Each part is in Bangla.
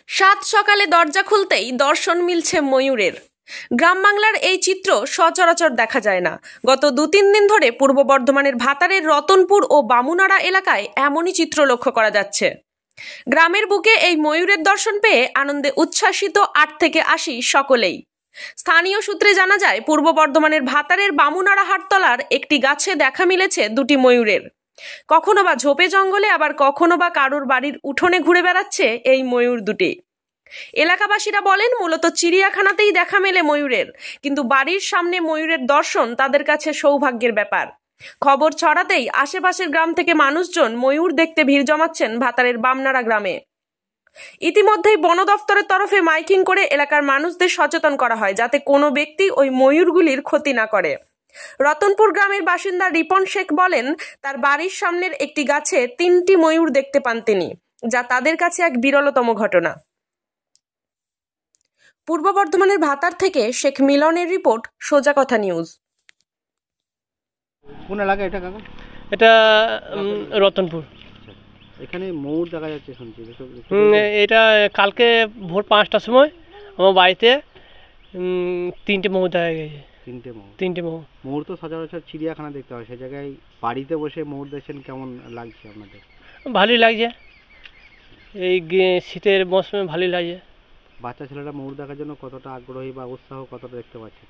সাত সকালে দরজা খুলতেই দর্শন মিলছে ময়ূরের। গ্রাম বাংলার এই চিত্র সচরাচর দেখা যায় না। গত 2-3 দিন ধরে পূর্ব বর্ধমানের ভাতারের রতনপুর ও বামুনাড়া এলাকায় এমনই চিত্র লক্ষ্য করা যাচ্ছে। গ্রামের বুকে এই ময়ূরের দর্শন পেয়ে আনন্দে উচ্ছ্বাসিত 8 থেকে 80 সকলেই। স্থানীয় সূত্রে জানা যায়, পূর্ব বর্ধমানের ভাতারের বামুনাড়া হাটতলার একটি গাছে দেখা মিলেছে দুটি ময়ূরের। কখনো বা ঝোপে জঙ্গলে, আবার কখনো বা কারোর বাড়ির উঠোনে ঘুরে বেড়াচ্ছে এই ময়ূর দুটি। এলাকাবাসীরা বলেন, মূলত চিড়িয়াখানাতেই দেখা মেলে ময়ূরের, কিন্তু বাড়ির সামনে ময়ূরের দর্শন তাদের কাছে সৌভাগ্যের ব্যাপার। খবর ছড়াতেই আশেপাশের গ্রাম থেকে মানুষজন ময়ূর দেখতে ভিড় জমাচ্ছেন ভাতারের বামনাড়া গ্রামে। ইতিমধ্যেই বন দফতরের তরফে মাইকিং করে এলাকার মানুষদের সচেতন করা হয়, যাতে কোনো ব্যক্তি ওই ময়ূরগুলির ক্ষতি না করে। রতনপুর গ্রামের বাসিন্দা রিপন শেখ বলেন, তার বাড়ির সামনের একটি গাছে 3টি ময়ূর দেখতে পান তিনি, যা তাদের কাছে এক বিরলতম ঘটনা। পূর্ব বর্ধমানের ভাতার থেকে শেখ মিলনের রিপোর্ট, সোজা কথা নিউজ। কোন এলাকা এটা কাকা? এটা রতনপুর। এখানে ময়ূর দেখা যাচ্ছে শুনছি। এটা কালকে ভোর 5টার সময় আমার বাড়িতে 3টে ময়ূর দেখা গেছে। 3টে ময়ূর। ময়ূর তো সচরাচর চিড়িয়াখানা দেখতে হয়, সে জায়গায় বাড়িতে বসে ময়ূর দেখছেন, কেমন লাগছে আপনাদের? ভালোই লাগছে, এই শীতের মৌসুমে ভালোই লাগছে। বাচ্চা ছেলেরা ময়ূর দেখার জন্য কতটা আগ্রহী বা উৎসাহ কতটা দেখতে পাচ্ছে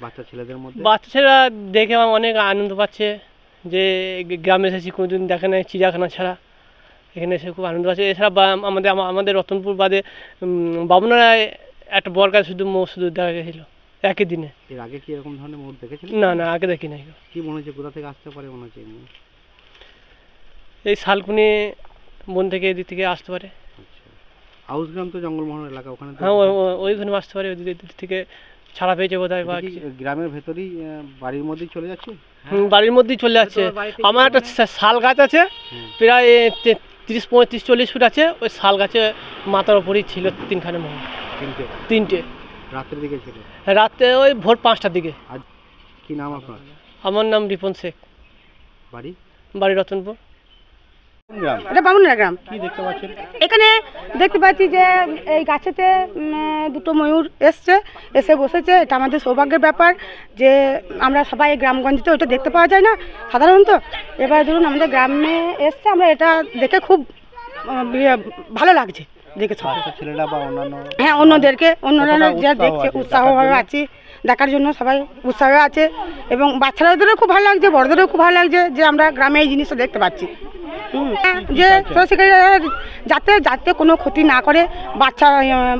বাচ্চা ছেলেদের মধ্যে? বাচ্চা ছেলেরা দেখে অনেক আনন্দ পাচ্ছে, যে গ্রামে এসেছি, কোনোদিন দেখে নেয় চিড়িয়াখানা ছাড়া, এখানে এসে খুব আনন্দ পাচ্ছে। এছাড়া আমাদের রতনপুর বাদে বামুনাড়ায় একটা বরগাছ শুধু দেখা গেছিল একই দিনে। এর আগে কি এরকম ধরনের ময়ূর দেখেছিলেন? না, আগে দেখি নাই। কি মনে হচ্ছে, কোথা থেকে আসতে পারে মনে হচ্ছে? এই শালকুনি বন থেকে, এদিক থেকে আসতে পারে। হাউস গ্রাম তো জঙ্গলমহল এলাকা, ওখানে হ্যাঁ ওইখানে আসতে পারে, ওদিক থেকে ছাড়া পেয়েছে বোধহয়। বা গ্রামের ভেতরেই বাড়ির মধ্যেই চলে যাচ্ছে? বাড়ির মধ্যেই চলে যাচ্ছে। আমার একটা শাল গাছ আছে, প্রায় 30-35-40 ফুট আছে। ওই শাল গাছে মাথার ওপরই ছিল 3খানা ময়ূর। 3টে রাতের দিকে ছিল? রাতে ওই ভোর 5টার দিকে। কি নাম আপনার? আমার নাম রিপন শেখ। বাড়ি রতনপুর। এটা বামুনাড়া গ্রাম। কি দেখতে পাচ্ছেন এখানে? দেখতে পাচ্ছি যে এই গাছেতে 2টো ময়ূর এসে বসেছে। এটা আমাদের সৌভাগ্যের ব্যাপার যে আমরা সবাই গ্রামগঞ্জে তো এটা দেখতে পাওয়া যায় না সাধারণত। এবার ধরুন আমাদের গ্রামে এসছে, আমরা এটা দেখে খুব ভালো লাগছে দেখে। ছেলেরা বা অন্যান্য, হ্যাঁ অন্যরা যা দেখছে উৎসাহভাবে আছে দেখার জন্য, সবাই উৎসাহ আছে। এবং বাচ্চাদেরও খুব ভালো লাগছে, বড়দেরও খুব ভালো লাগছে যে আমরা গ্রামে এই জিনিসটা দেখতে পাচ্ছি। যে যাতে কোনো ক্ষতি না করে,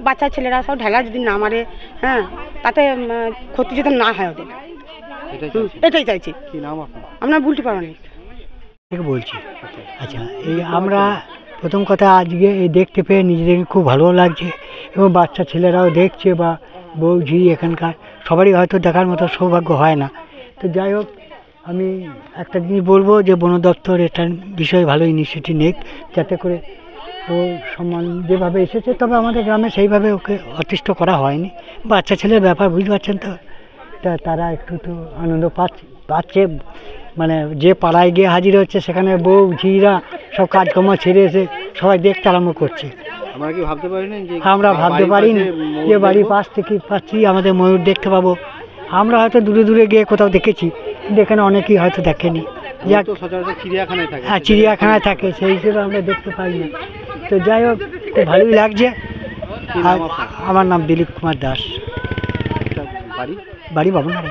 বাচ্চা ছেলেরা সব ঢেলা যদি না মারে, হ্যাঁ, তাতে ক্ষতি যদি না হয় ওদের, এটাই চাইছি। কি নাম আপনার? আমরা বলতে পারবো না বলছি। আচ্ছা, এই আমরা প্রথম কথা আজকে এই দেখতে পেয়ে নিজেদেরকে খুব ভালো লাগছে, এবং বাচ্চা ছেলেরাও দেখছে, বা বৌঝি এখানকার সবারই হয়তো দেখার মতো সৌভাগ্য হয় না। তো যাই হোক, আমি একটা জিনিস বলবো যে বন দপ্তর এটার বিষয়ে ভালো ইনিশিয়েটিভ নেক, যাতে করে ও সম্মান যেভাবে এসেছে, তবে আমাদের গ্রামে সেইভাবে ওকে অতিষ্ঠ করা হয়নি। বাচ্চা ছেলের ব্যাপার বুঝতে পারছেন তো, তারা একটু আনন্দ পাচ্ছে। মানে যে পাড়ায় গিয়ে হাজির হচ্ছে, সেখানে বউ ঝিরা সব কাজকর্ম ছেড়ে এসে সবাই দেখতে আরম্ভ করছে। আমরা ভাবতে পারিনি যে বাড়ির পাশ থেকে পাচ্ছি আমাদের ময়ূর দেখতে পাবো। আমরা হয়তো দূরে দূরে গিয়ে কোথাও দেখেছি, কিন্তু এখানে অনেকেই হয়তো দেখেনি। হ্যাঁ, চিড়িয়াখানায় থাকে, সেই হিসেবে আমরা দেখতে পাই না। তো যাই হোক, খুব ভালোই লাগছে। আমার নাম দিলীপ কুমার দাস, বাড়ি বাবুনাড়া।